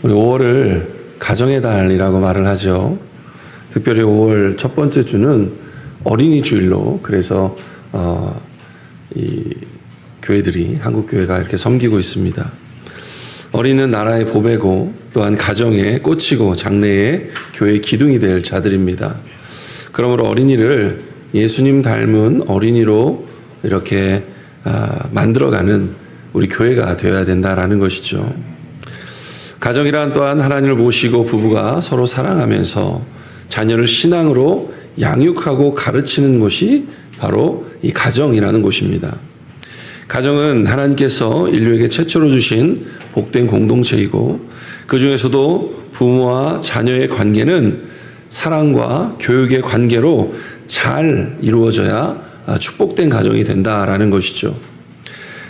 우리 5월을 가정의 달이라고 말을 하죠. 특별히 5월 첫 번째 주는 어린이 주일로 그래서 이 교회들이 한국 교회가 이렇게 섬기고 있습니다. 어린이는 나라의 보배고 또한 가정의 꽃이고 장래의 교회의 기둥이 될 자들입니다. 그러므로 어린이를 예수님 닮은 어린이로 이렇게 만들어가는 우리 교회가 되어야 된다라는 것이죠. 가정이란 또한 하나님을 모시고 부부가 서로 사랑하면서 자녀를 신앙으로 양육하고 가르치는 곳이 바로 이 가정이라는 곳입니다. 가정은 하나님께서 인류에게 최초로 주신 복된 공동체이고 그 중에서도 부모와 자녀의 관계는 사랑과 교육의 관계로 잘 이루어져야 축복된 가정이 된다라는 것이죠.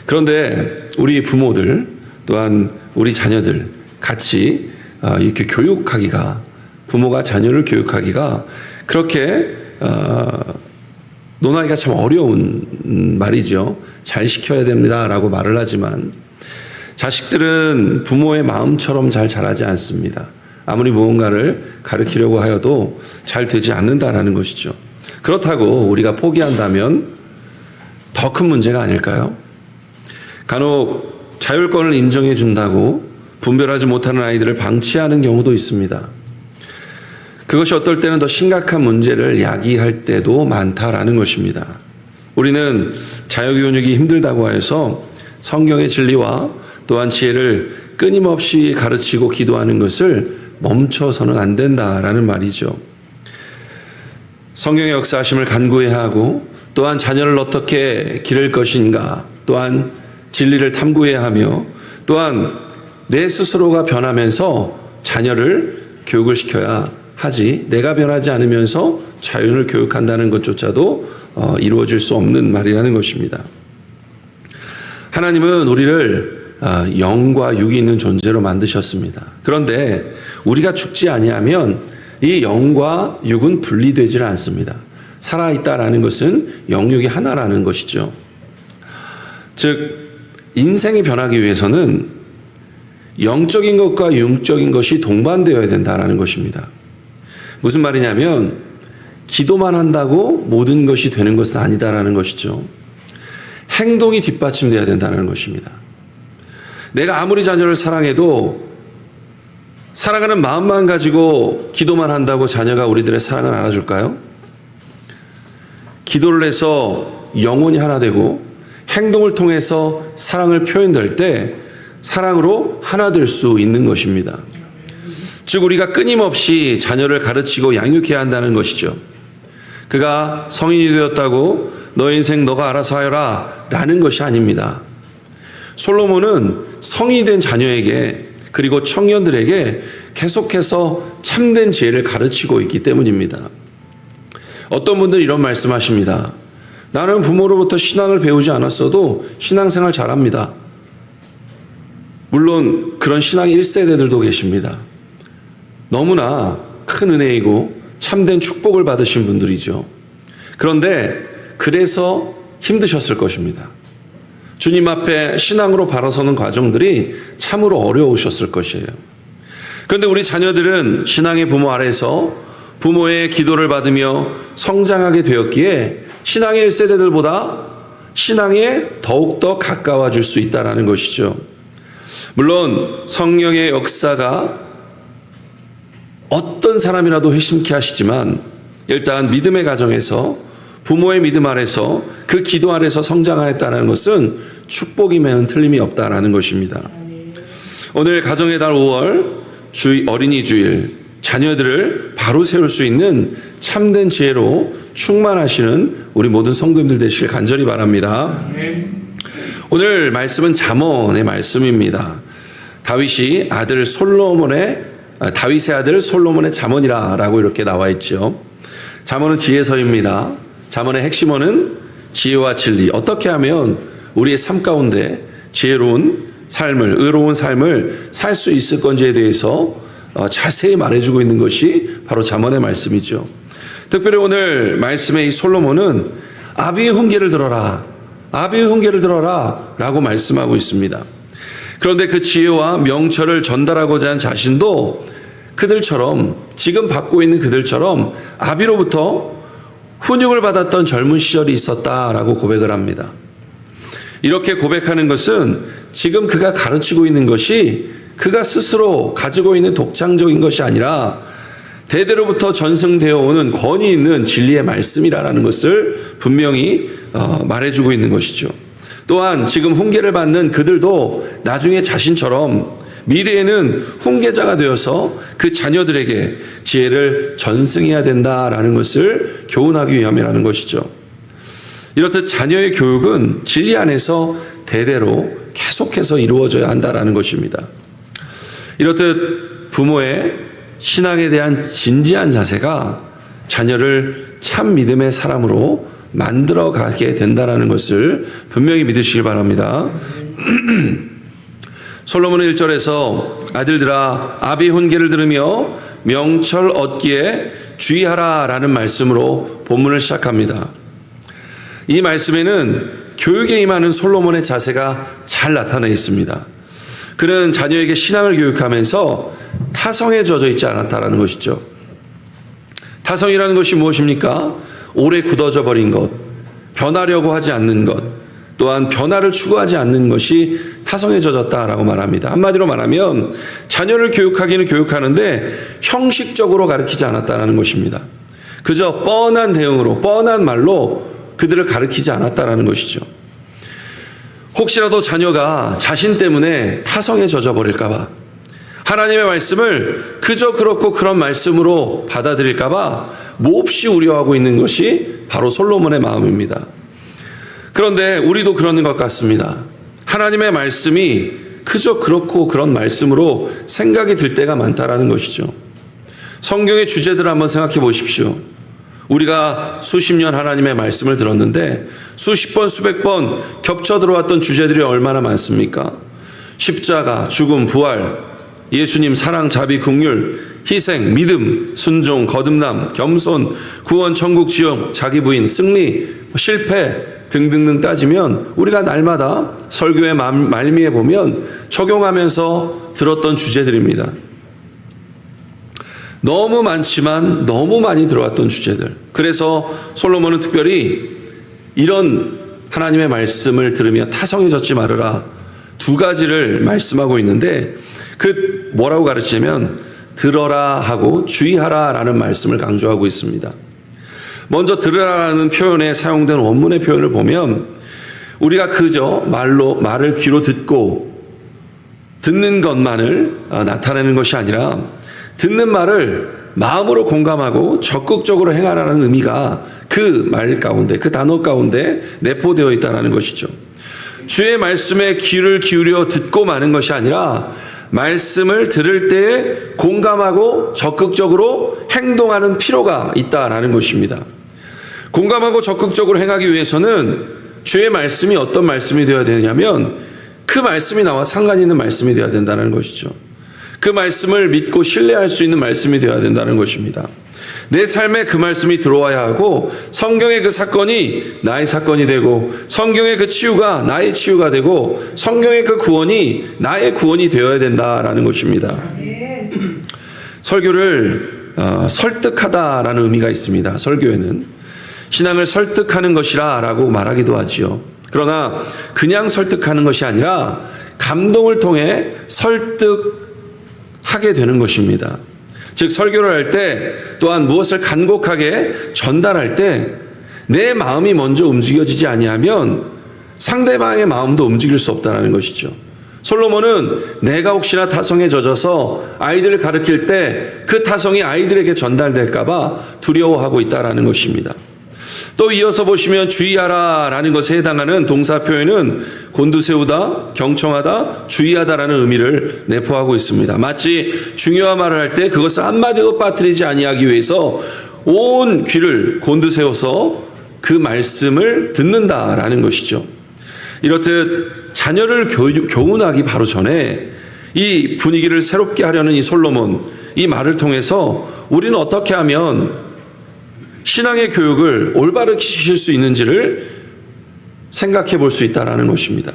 그런데 우리 부모들 또한 우리 자녀들 같이 이렇게 교육하기가, 부모가 자녀를 교육하기가 그렇게 논하기가 참 어려운 말이죠. 잘 시켜야 됩니다라고 말을 하지만 자식들은 부모의 마음처럼 잘 자라지 않습니다. 아무리 무언가를 가르치려고 하여도 잘 되지 않는다라는 것이죠. 그렇다고 우리가 포기한다면 더 큰 문제가 아닐까요? 간혹 자율권을 인정해 준다고 분별하지 못하는 아이들을 방치하는 경우도 있습니다. 그것이 어떨 때는 더 심각한 문제를 야기할 때도 많다라는 것입니다. 우리는 자유교육이 힘들다고 해서 성경의 진리와 또한 지혜를 끊임없이 가르치고 기도하는 것을 멈춰서는 안 된다라는 말이죠. 성경의 역사하심을 간구해야 하고 또한 자녀를 어떻게 기를 것인가, 또한 진리를 탐구해야 하며 또한 내 스스로가 변하면서 자녀를 교육을 시켜야 하지, 내가 변하지 않으면서 자연을 교육한다는 것조차도 이루어질 수 없는 말이라는 것입니다. 하나님은 우리를 영과 육이 있는 존재로 만드셨습니다. 그런데 우리가 죽지 아니하면 이 영과 육은 분리되질 않습니다. 살아있다라는 것은 영육이 하나라는 것이죠. 즉 인생이 변하기 위해서는 영적인 것과 육적인 것이 동반되어야 된다는 것입니다. 무슨 말이냐면 기도만 한다고 모든 것이 되는 것은 아니다라는 것이죠. 행동이 뒷받침되어야 된다는 것입니다. 내가 아무리 자녀를 사랑해도 사랑하는 마음만 가지고 기도만 한다고 자녀가 우리들의 사랑을 알아줄까요? 기도를 해서 영혼이 하나 되고 행동을 통해서 사랑을 표현될 때 사랑으로 하나 될 수 있는 것입니다. 즉 우리가 끊임없이 자녀를 가르치고 양육해야 한다는 것이죠. 그가 성인이 되었다고 너 인생 너가 알아서 하여라 라는 것이 아닙니다. 솔로몬은 성인이 된 자녀에게 그리고 청년들에게 계속해서 참된 지혜를 가르치고 있기 때문입니다. 어떤 분들은 이런 말씀하십니다. 나는 부모로부터 신앙을 배우지 않았어도 신앙생활 잘합니다. 물론 그런 신앙의 1세대들도 계십니다. 너무나 큰 은혜이고 참된 축복을 받으신 분들이죠. 그런데 그래서 힘드셨을 것입니다. 주님 앞에 신앙으로 바로 서는 과정들이 참으로 어려우셨을 것이에요. 그런데 우리 자녀들은 신앙의 부모 아래서 부모의 기도를 받으며 성장하게 되었기에 신앙의 1세대들보다 신앙에 더욱더 가까워질 수 있다는 것이죠. 물론 성령의 역사가 어떤 사람이라도 회심케 하시지만 일단 믿음의 가정에서 부모의 믿음 아래서 그 기도 아래서 성장하였다는 것은 축복임에는 틀림이 없다라는 것입니다. 오늘 가정의 달 5월 어린이 주일 자녀들을 바로 세울 수 있는 참된 지혜로 충만하시는 우리 모든 성도님들 되시길 간절히 바랍니다. 오늘 말씀은 잠언의 말씀입니다. 다윗의 아들 솔로몬의 잠언이라고 이렇게 나와 있죠. 잠언은 지혜서입니다. 잠언의 핵심어는 지혜와 진리, 어떻게 하면 우리의 삶 가운데 지혜로운 삶을, 의로운 삶을 살 수 있을 건지에 대해서 자세히 말해주고 있는 것이 바로 잠언의 말씀이죠. 특별히 오늘 말씀의 이 솔로몬은 아비의 훈계를 들어라 라고 말씀하고 있습니다. 그런데 그 지혜와 명철을 전달하고자 하는 자신도 그들처럼, 지금 받고 있는 그들처럼 아비로부터 훈육을 받았던 젊은 시절이 있었다라고 고백을 합니다. 이렇게 고백하는 것은 지금 그가 가르치고 있는 것이 그가 스스로 가지고 있는 독창적인 것이 아니라 대대로부터 전승되어 오는 권위 있는 진리의 말씀이라는 것을 분명히 말해주고 있는 것이죠. 또한 지금 훈계를 받는 그들도 나중에 자신처럼 미래에는 훈계자가 되어서 그 자녀들에게 지혜를 전승해야 된다라는 것을 교훈하기 위함이라는 것이죠. 이렇듯 자녀의 교육은 진리 안에서 대대로 계속해서 이루어져야 한다라는 것입니다. 이렇듯 부모의 신앙에 대한 진지한 자세가 자녀를 참 믿음의 사람으로 만들어 가게 된다는 것을 분명히 믿으시길 바랍니다. 솔로몬은 1절에서 아들들아 아비 훈계를 들으며 명철 얻기에 주의하라 라는 말씀으로 본문을 시작합니다. 이 말씀에는 교육에 임하는 솔로몬의 자세가 잘 나타나 있습니다. 그는 자녀에게 신앙을 교육하면서 타성에 젖어 있지 않았다라는 것이죠. 타성이라는 것이 무엇입니까? 오래 굳어져 버린 것, 변하려고 하지 않는 것, 또한 변화를 추구하지 않는 것이 타성에 젖었다라고 말합니다. 한마디로 말하면 자녀를 교육하기는 교육하는데 형식적으로 가르치지 않았다는 것입니다. 그저 뻔한 대응으로, 뻔한 말로 그들을 가르치지 않았다는 것이죠. 혹시라도 자녀가 자신 때문에 타성에 젖어버릴까 봐, 하나님의 말씀을 그저 그렇고 그런 말씀으로 받아들일까 봐 몹시 우려하고 있는 것이 바로 솔로몬의 마음입니다. 그런데 우리도 그러는 것 같습니다. 하나님의 말씀이 그저 그렇고 그런 말씀으로 생각이 들 때가 많다라는 것이죠. 성경의 주제들을 한번 생각해 보십시오. 우리가 수십 년 하나님의 말씀을 들었는데 수십 번, 수백 번 겹쳐 들어왔던 주제들이 얼마나 많습니까? 십자가, 죽음, 부활, 예수님 사랑, 자비, 긍휼, 희생, 믿음, 순종, 거듭남, 겸손, 구원, 천국, 지옥, 자기 부인, 승리, 실패 등등등 따지면 우리가 날마다 설교의 말미에 보면 적용하면서 들었던 주제들입니다. 너무 많지만 너무 많이 들어왔던 주제들. 그래서 솔로몬은 특별히 이런 하나님의 말씀을 들으며 타성에 젖지 말으라 두 가지를 말씀하고 있는데 그 뭐라고 가르치냐면 들어라 하고 주의하라 라는 말씀을 강조하고 있습니다. 먼저 들으라라는 표현에 사용된 원문의 표현을 보면 우리가 그저 말을 귀로 듣는 것만을 나타내는 것이 아니라 듣는 말을 마음으로 공감하고 적극적으로 행하라는 의미가 그 말 가운데, 그 단어 가운데 내포되어 있다는 것이죠. 주의 말씀에 귀를 기울여 듣고 마는 것이 아니라 말씀을 들을 때에 공감하고 적극적으로 행동하는 필요가 있다라는 것입니다. 공감하고 적극적으로 행하기 위해서는 주의 말씀이 어떤 말씀이 되어야 되냐면 그 말씀이 나와 상관 있는 말씀이 되어야 된다는 것이죠. 그 말씀을 믿고 신뢰할 수 있는 말씀이 되어야 된다는 것입니다. 내 삶에 그 말씀이 들어와야 하고 성경의 그 사건이 나의 사건이 되고 성경의 그 치유가 나의 치유가 되고 성경의 그 구원이 나의 구원이 되어야 된다라는 것입니다. 설교를 설득하다라는 의미가 있습니다. 설교에는 신앙을 설득하는 것이라 라고 말하기도 하지요. 그러나 그냥 설득하는 것이 아니라 감동을 통해 설득하게 되는 것입니다. 즉 설교를 할 때 또한 무엇을 간곡하게 전달할 때 내 마음이 먼저 움직여지지 아니하면 상대방의 마음도 움직일 수 없다는 것이죠. 솔로몬은 내가 혹시나 타성에 젖어서 아이들을 가르칠 때 그 타성이 아이들에게 전달될까 봐 두려워하고 있다는 것입니다. 또 이어서 보시면 주의하라 라는 것에 해당하는 동사 표현은 곤두세우다, 경청하다, 주의하다라는 의미를 내포하고 있습니다. 마치 중요한 말을 할 때 그것을 한마디도 빠뜨리지 아니하기 위해서 온 귀를 곤두세워서 그 말씀을 듣는다라는 것이죠. 이렇듯 자녀를 교훈하기 바로 전에 이 분위기를 새롭게 하려는 이 솔로몬, 이 말을 통해서 우리는 어떻게 하면 신앙의 교육을 올바르게 시킬 수 있는지를 생각해 볼 수 있다는 것입니다.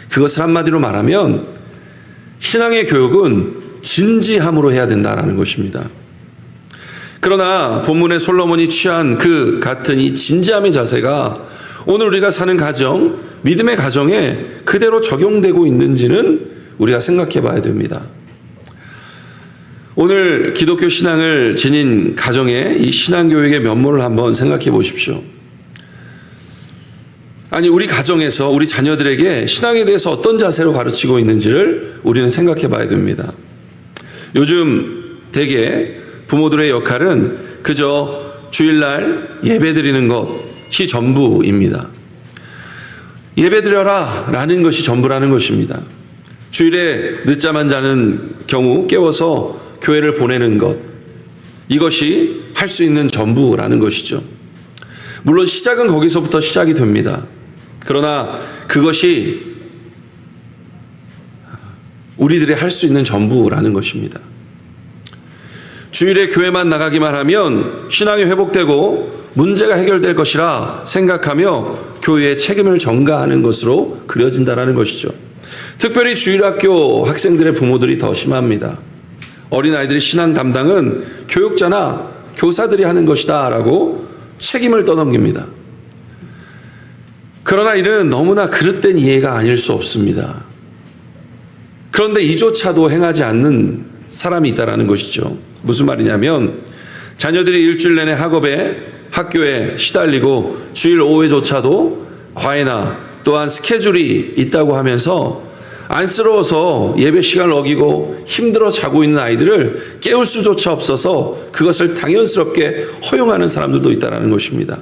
그것을 한마디로 말하면 신앙의 교육은 진지함으로 해야 된다라는 것입니다. 그러나 본문의 솔로몬이 취한 그 같은 이 진지함의 자세가 오늘 우리가 사는 가정, 믿음의 가정에 그대로 적용되고 있는지는 우리가 생각해 봐야 됩니다. 오늘 기독교 신앙을 지닌 가정의 이 신앙교육의 면모를 한번 생각해 보십시오. 아니, 우리 가정에서 우리 자녀들에게 신앙에 대해서 어떤 자세로 가르치고 있는지를 우리는 생각해 봐야 됩니다. 요즘 대개 부모들의 역할은 그저 주일날 예배 드리는 것이 전부입니다. 예배 드려라 라는 것이 전부라는 것입니다. 주일에 늦잠만 자는 경우 깨워서 교회를 보내는 것, 이것이 할 수 있는 전부라는 것이죠. 물론 시작은 거기서부터 시작이 됩니다. 그러나 그것이 우리들이 할 수 있는 전부라는 것입니다. 주일에 교회만 나가기만 하면 신앙이 회복되고 문제가 해결될 것이라 생각하며 교회의 책임을 전가하는 것으로 그려진다는 것이죠. 특별히 주일학교 학생들의 부모들이 더 심합니다. 어린아이들의 신앙 담당은 교육자나 교사들이 하는 것이다 라고 책임을 떠넘깁니다. 그러나 이는 너무나 그릇된 이해가 아닐 수 없습니다. 그런데 이조차도 행하지 않는 사람이 있다는 것이죠. 무슨 말이냐면 자녀들이 일주일 내내 학교에 시달리고 주일 오후에조차도 과외나 또한 스케줄이 있다고 하면서 안쓰러워서 예배 시간을 어기고 힘들어 자고 있는 아이들을 깨울 수조차 없어서 그것을 당연스럽게 허용하는 사람들도 있다는 것입니다.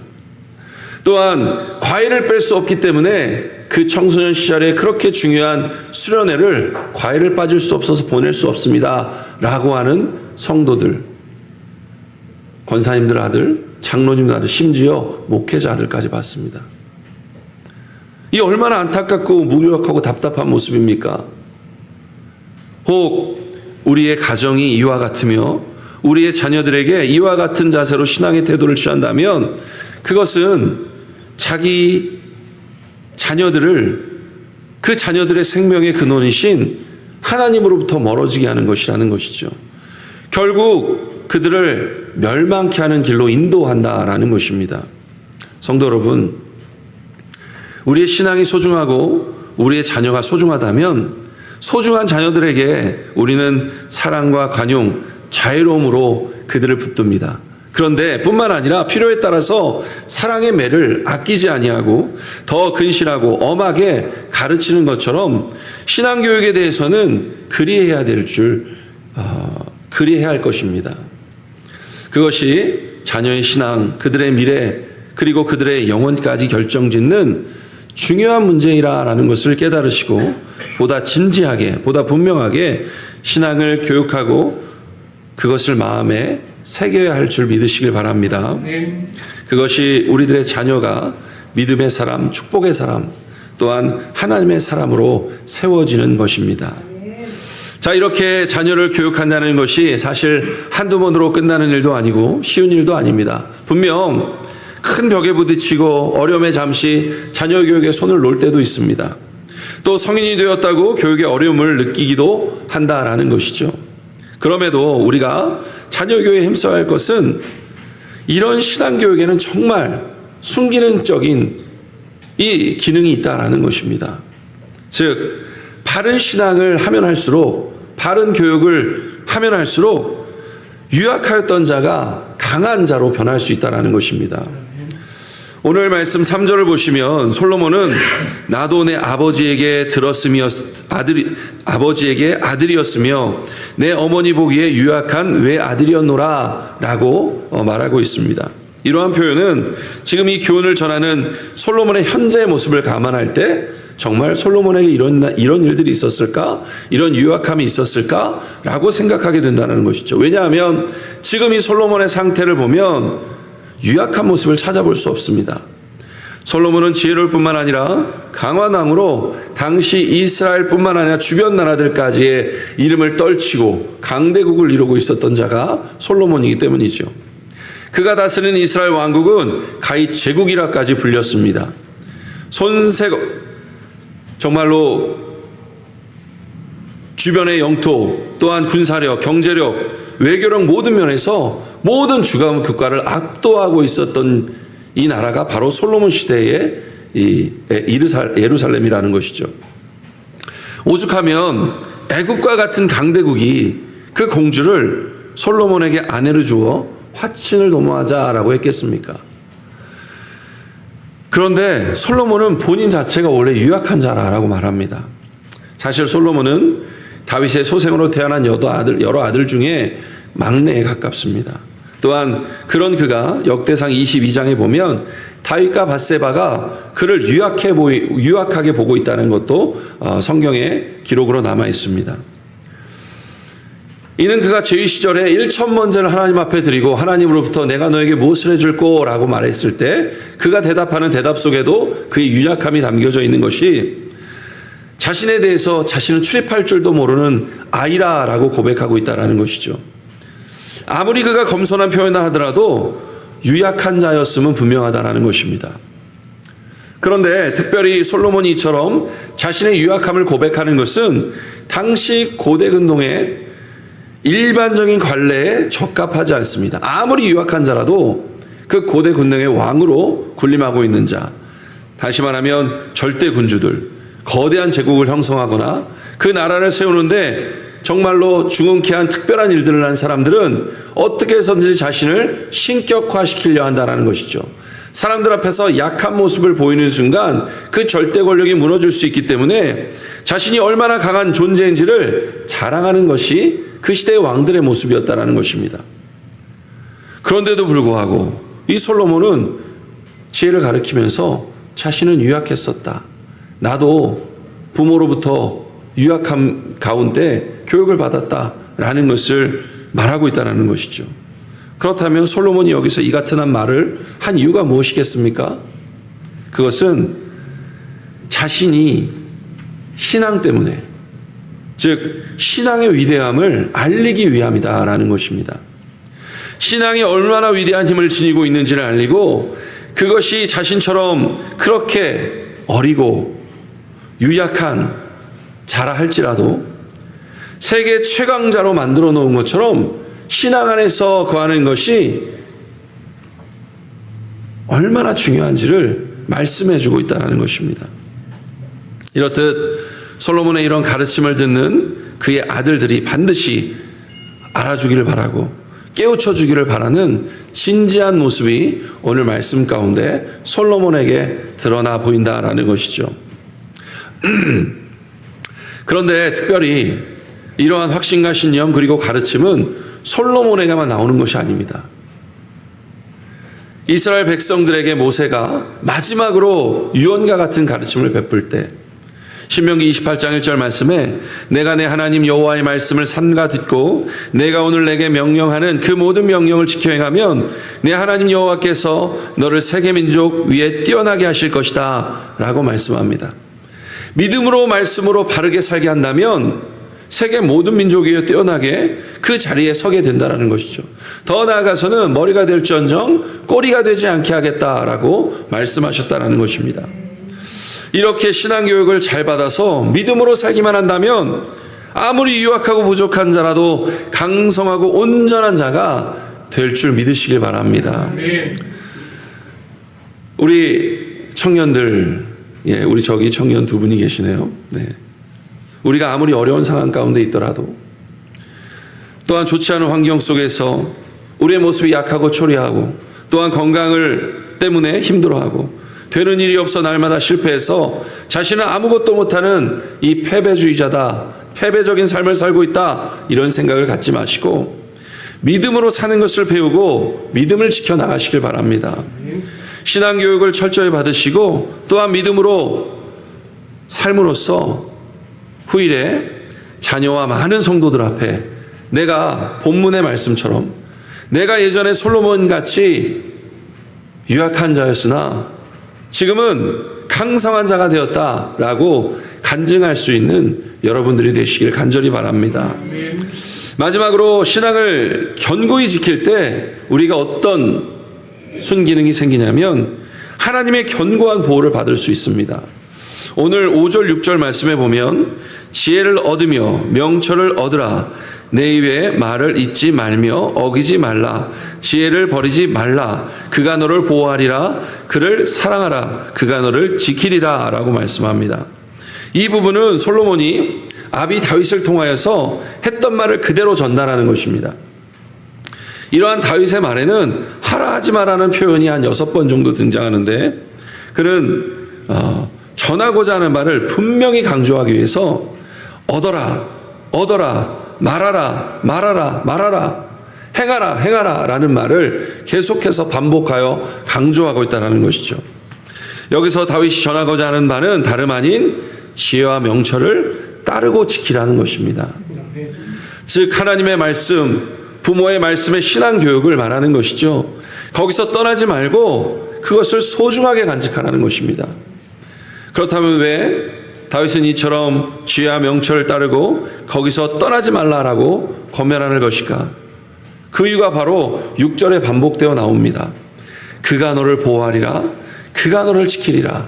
또한 과외를 뺄 수 없기 때문에 그 청소년 시절에 그렇게 중요한 수련회를 과외를 빠질 수 없어서 보낼 수 없습니다 라고 하는 성도들, 권사님들 아들, 장로님들 아들, 심지어 목회자 아들까지 봤습니다. 이 얼마나 안타깝고 무기력하고 답답한 모습입니까? 혹 우리의 가정이 이와 같으며 우리의 자녀들에게 이와 같은 자세로 신앙의 태도를 취한다면 그것은 자기 자녀들을 그 자녀들의 생명의 근원이신 하나님으로부터 멀어지게 하는 것이라는 것이죠. 결국 그들을 멸망케 하는 길로 인도한다라는 것입니다. 성도 여러분, 우리의 신앙이 소중하고 우리의 자녀가 소중하다면 소중한 자녀들에게 우리는 사랑과 관용, 자유로움으로 그들을 붙듭니다. 그런데 뿐만 아니라 필요에 따라서 사랑의 매를 아끼지 아니하고 더 근실하고 엄하게 가르치는 것처럼 신앙교육에 대해서는 그리해야 할 것입니다. 그것이 자녀의 신앙, 그들의 미래, 그리고 그들의 영혼까지 결정짓는 중요한 문제이라는 것을 깨달으시고 보다 진지하게, 보다 분명하게 신앙을 교육하고 그것을 마음에 새겨야 할 줄 믿으시길 바랍니다. 그것이 우리들의 자녀가 믿음의 사람, 축복의 사람, 또한 하나님의 사람으로 세워지는 것입니다. 자, 이렇게 자녀를 교육한다는 것이 사실 한두 번으로 끝나는 일도 아니고 쉬운 일도 아닙니다. 분명 큰 벽에 부딪히고 어려움에 잠시 자녀 교육에 손을 놓을 때도 있습니다. 또 성인이 되었다고 교육의 어려움을 느끼기도 한다라는 것이죠. 그럼에도 우리가 자녀 교육에 힘써야 할 것은 이런 신앙교육에는 정말 순기능적인 이 기능이 있다라는 것입니다. 즉, 바른 신앙을 하면 할수록, 바른 교육을 하면 할수록 유약하였던 자가 강한 자로 변할 수 있다라는 것입니다. 오늘 말씀 3절을 보시면 솔로몬은 나도 내 아버지에게 아들이었으며 내 어머니 보기에 유약한 외아들이었노라 라고 말하고 있습니다. 이러한 표현은 지금 이 교훈을 전하는 솔로몬의 현재의 모습을 감안할 때 정말 솔로몬에게 이런 일들이 있었을까? 이런 유약함이 있었을까? 라고 생각하게 된다는 것이죠. 왜냐하면 지금 이 솔로몬의 상태를 보면 유약한 모습을 찾아볼 수 없습니다. 솔로몬은 지혜로울 뿐만 아니라 강한 왕으로 당시 이스라엘뿐만 아니라 주변 나라들까지의 이름을 떨치고 강대국을 이루고 있었던 자가 솔로몬이기 때문이죠. 그가 다스리는 이스라엘 왕국은 가히 제국이라까지 불렸습니다. 정말로 주변의 영토, 또한 군사력, 경제력, 외교력 모든 면에서 모든 주감 국가를 압도하고 있었던 이 나라가 바로 솔로몬 시대의 이 예루살렘이라는 것이죠. 오죽하면 애국과 같은 강대국이 그 공주를 솔로몬에게 아내로 주어 화친을 도모하자라고 했겠습니까? 그런데 솔로몬은 본인 자체가 원래 유약한 자라고 말합니다. 사실 솔로몬은 다윗의 소생으로 태어난 여러 아들 중에 막내에 가깝습니다. 또한 그런 그가 역대상 22장에 보면 다윗과 밧세바가 그를 유약하게 보고 있다는 것도 성경에 기록으로 남아 있습니다. 이는 그가 제위 시절에 1,000번제를 하나님 앞에 드리고 하나님으로부터 내가 너에게 무엇을 해줄꼬? 라고 말했을 때 그가 대답하는 대답 속에도 그의 유약함이 담겨져 있는 것이 자신에 대해서 자신은 출입할 줄도 모르는 아이라라고 고백하고 있다는 것이죠. 아무리 그가 겸손한 표현을 하더라도 유약한 자였음은 분명하다는 것입니다. 그런데 특별히 솔로몬이 이처럼 자신의 유약함을 고백하는 것은 당시 고대 근동의 일반적인 관례에 적합하지 않습니다. 아무리 유약한 자라도 그 고대 근동의 왕으로 군림하고 있는 자, 다시 말하면 절대 군주들, 거대한 제국을 형성하거나 그 나라를 세우는데 정말로 중흥케한 특별한 일들을 한 사람들은 어떻게 해서든지 자신을 신격화시키려 한다는 것이죠. 사람들 앞에서 약한 모습을 보이는 순간 그 절대 권력이 무너질 수 있기 때문에 자신이 얼마나 강한 존재인지를 자랑하는 것이 그 시대의 왕들의 모습이었다는 것입니다. 그런데도 불구하고 이 솔로몬은 지혜를 가르치면서 자신은 유약했었다. 나도 부모로부터 유약함 가운데 교육을 받았다라는 것을 말하고 있다는 것이죠. 그렇다면 솔로몬이 여기서 이 같은 말을 한 이유가 무엇이겠습니까? 그것은 자신이 신앙 때문에, 즉 신앙의 위대함을 알리기 위함이다라는 것입니다. 신앙이 얼마나 위대한 힘을 지니고 있는지를 알리고 그것이 자신처럼 그렇게 어리고 유약한 자라 할지라도 세계 최강자로 만들어 놓은 것처럼 신앙 안에서 거하는 것이 얼마나 중요한지를 말씀해 주고 있다는 것입니다. 이렇듯 솔로몬의 이런 가르침을 듣는 그의 아들들이 반드시 알아주기를 바라고 깨우쳐 주기를 바라는 진지한 모습이 오늘 말씀 가운데 솔로몬에게 드러나 보인다라는 것이죠. 그런데 특별히 이러한 확신과 신념 그리고 가르침은 솔로몬에게만 나오는 것이 아닙니다. 이스라엘 백성들에게 모세가 마지막으로 유언과 같은 가르침을 베풀 때 신명기 28장 1절 말씀에 내가 내 하나님 여호와의 말씀을 삼가 듣고 내가 오늘 내게 명령하는 그 모든 명령을 지켜 행하면 내 하나님 여호와께서 너를 세계 민족 위에 뛰어나게 하실 것이다 라고 말씀합니다. 믿음으로 말씀으로 바르게 살게 한다면 세계 모든 민족 위에 뛰어나게 그 자리에 서게 된다는 것이죠. 더 나아가서는 머리가 될지언정 꼬리가 되지 않게 하겠다라고 말씀하셨다는 것입니다. 이렇게 신앙교육을 잘 받아서 믿음으로 살기만 한다면 아무리 유약하고 부족한 자라도 강성하고 온전한 자가 될 줄 믿으시길 바랍니다. 우리 청년들, 우리 저기 청년 두 분이 계시네요. 우리가 아무리 어려운 상황 가운데 있더라도 또한 좋지 않은 환경 속에서 우리의 모습이 약하고 초라하고 또한 건강을 때문에 힘들어하고 되는 일이 없어 날마다 실패해서 자신은 아무것도 못하는 이 패배주의자다, 패배적인 삶을 살고 있다 이런 생각을 갖지 마시고 믿음으로 사는 것을 배우고 믿음을 지켜나가시길 바랍니다. 신앙교육을 철저히 받으시고 또한 믿음으로 삶으로써 후일에 자녀와 많은 성도들 앞에 내가 본문의 말씀처럼 내가 예전에 솔로몬 같이 유약한 자였으나 지금은 강성한 자가 되었다라고 간증할 수 있는 여러분들이 되시길 간절히 바랍니다. 마지막으로 신앙을 견고히 지킬 때 우리가 어떤 순기능이 생기냐면 하나님의 견고한 보호를 받을 수 있습니다. 오늘 5절 6절 말씀에 보면 지혜를 얻으며 명철을 얻으라. 내 입에 말을 잊지 말며 어기지 말라. 지혜를 버리지 말라. 그가 너를 보호하리라. 그를 사랑하라. 그가 너를 지키리라 라고 말씀합니다. 이 부분은 솔로몬이 아비 다윗을 통하여서 했던 말을 그대로 전달하는 것입니다. 이러한 다윗의 말에는 하라 하지 마라는 표현이 한 6번 정도 등장하는데, 그는 전하고자 하는 말을 분명히 강조하기 위해서 얻어라, 얻어라, 말하라, 말하라, 말하라, 행하라, 행하라 라는 말을 계속해서 반복하여 강조하고 있다는 것이죠. 여기서 다윗이 전하고자 하는 바는 다름 아닌 지혜와 명철을 따르고 지키라는 것입니다. 즉 하나님의 말씀, 부모의 말씀의 신앙 교육을 말하는 것이죠. 거기서 떠나지 말고 그것을 소중하게 간직하라는 것입니다. 그렇다면 왜 다윗은 이처럼 지혜와 명철을 따르고 거기서 떠나지 말라라고 권면하는 것일까? 그 이유가 바로 6절에 반복되어 나옵니다. 그가 너를 보호하리라, 그가 너를 지키리라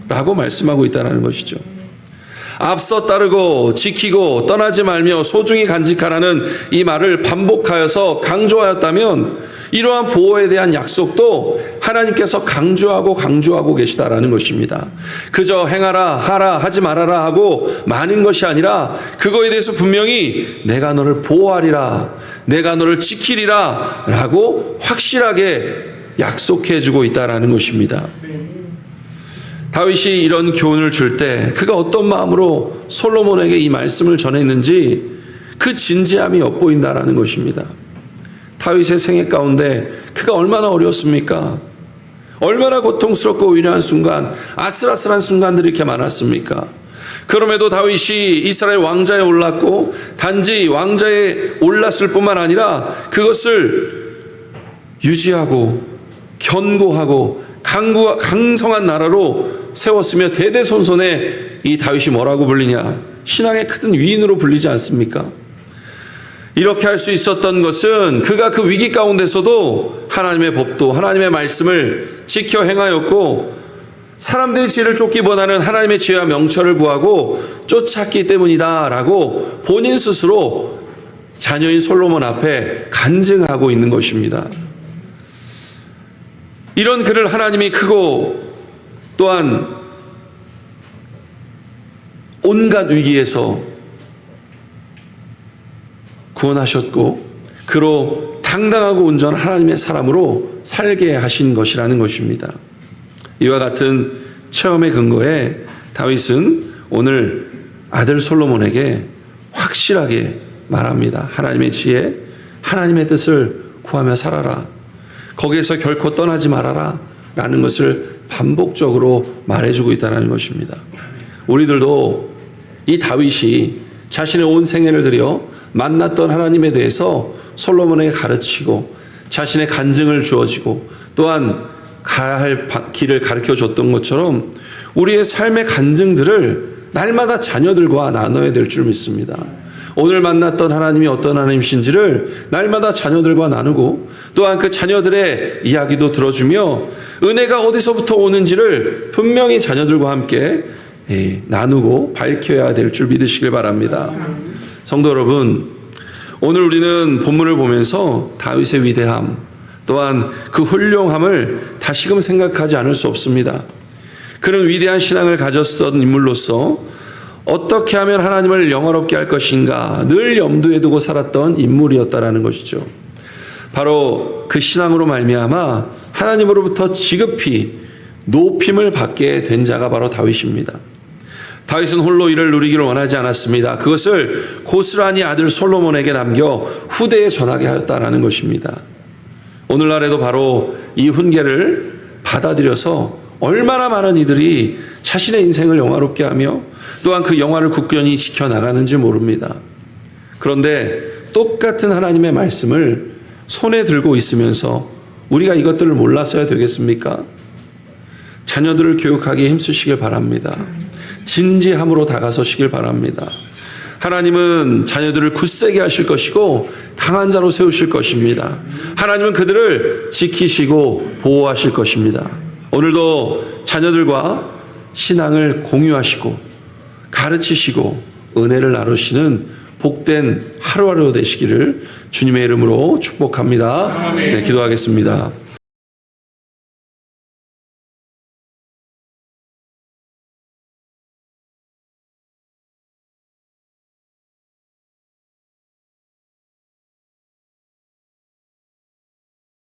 라고 말씀하고 있다는 것이죠. 앞서 따르고 지키고 떠나지 말며 소중히 간직하라는 이 말을 반복하여서 강조하였다면 이러한 보호에 대한 약속도 하나님께서 강조하고 계시다라는 것입니다. 그저 행하라, 하라, 하지 말아라 하고 많은 것이 아니라 그거에 대해서 분명히 내가 너를 보호하리라, 내가 너를 지키리라 라고 확실하게 약속해 주고 있다라는 것입니다. 다윗이 이런 교훈을 줄 때 그가 어떤 마음으로 솔로몬에게 이 말씀을 전했는지 그 진지함이 엿보인다라는 것입니다. 다윗의 생애 가운데 그가 얼마나 어려웠습니까? 얼마나 고통스럽고 위대한 순간, 아슬아슬한 순간들이 이렇게 많았습니까? 그럼에도 다윗이 이스라엘 왕자에 올랐고 단지 왕자에 올랐을 뿐만 아니라 그것을 유지하고 견고하고 강성한 나라로 세웠으며 대대손손에 이 다윗이 뭐라고 불리냐? 신앙의 큰 위인으로 불리지 않습니까? 이렇게 할 수 있었던 것은 그가 그 위기 가운데서도 하나님의 법도 하나님의 말씀을 지켜 행하였고 사람들의 지혜를 쫓기보다는 하나님의 지혜와 명철을 구하고 쫓았기 때문이다 라고 본인 스스로 자녀인 솔로몬 앞에 간증하고 있는 것입니다. 이런 그를 하나님이 크고 또한 온갖 위기에서 구원하셨고 그로 당당하고 온전한 하나님의 사람으로 살게 하신 것이라는 것입니다. 이와 같은 체험의 근거에 다윗은 오늘 아들 솔로몬에게 확실하게 말합니다. 하나님의 지혜, 하나님의 뜻을 구하며 살아라. 거기에서 결코 떠나지 말아라 라는 것을 반복적으로 말해주고 있다는 것입니다. 우리들도 이 다윗이 자신의 온 생애를 들여 만났던 하나님에 대해서 솔로몬에게 가르치고 자신의 간증을 주어지고 또한 가야 할 길을 가르쳐 줬던 것처럼 우리의 삶의 간증들을 날마다 자녀들과 나눠야 될 줄 믿습니다. 오늘 만났던 하나님이 어떤 하나님이신지를 날마다 자녀들과 나누고 또한 그 자녀들의 이야기도 들어주며 은혜가 어디서부터 오는지를 분명히 자녀들과 함께 나누고 밝혀야 될 줄 믿으시길 바랍니다. 성도 여러분, 오늘 우리는 본문을 보면서 다윗의 위대함 또한 그 훌륭함을 다시금 생각하지 않을 수 없습니다. 그는 위대한 신앙을 가졌던 인물로서 어떻게 하면 하나님을 영화롭게 할 것인가 늘 염두에 두고 살았던 인물이었다라는 것이죠. 바로 그 신앙으로 말미암아 하나님으로부터 지급히 높임을 받게 된 자가 바로 다윗입니다. 다윗은 홀로 이를 누리기를 원하지 않았습니다. 그것을 고스란히 아들 솔로몬에게 남겨 후대에 전하게 하였다라는 것입니다. 오늘날에도 바로 이 훈계를 받아들여서 얼마나 많은 이들이 자신의 인생을 영화롭게 하며 또한 그 영화를 굳건히 지켜나가는지 모릅니다. 그런데 똑같은 하나님의 말씀을 손에 들고 있으면서 우리가 이것들을 몰라서야 되겠습니까? 자녀들을 교육하기에 힘쓰시길 바랍니다. 진지함으로 다가서시길 바랍니다. 하나님은 자녀들을 굳세게 하실 것이고 강한 자로 세우실 것입니다. 하나님은 그들을 지키시고 보호하실 것입니다. 오늘도 자녀들과 신앙을 공유하시고 가르치시고 은혜를 나누시는 복된 하루하루 되시기를 주님의 이름으로 축복합니다. 네, 기도하겠습니다.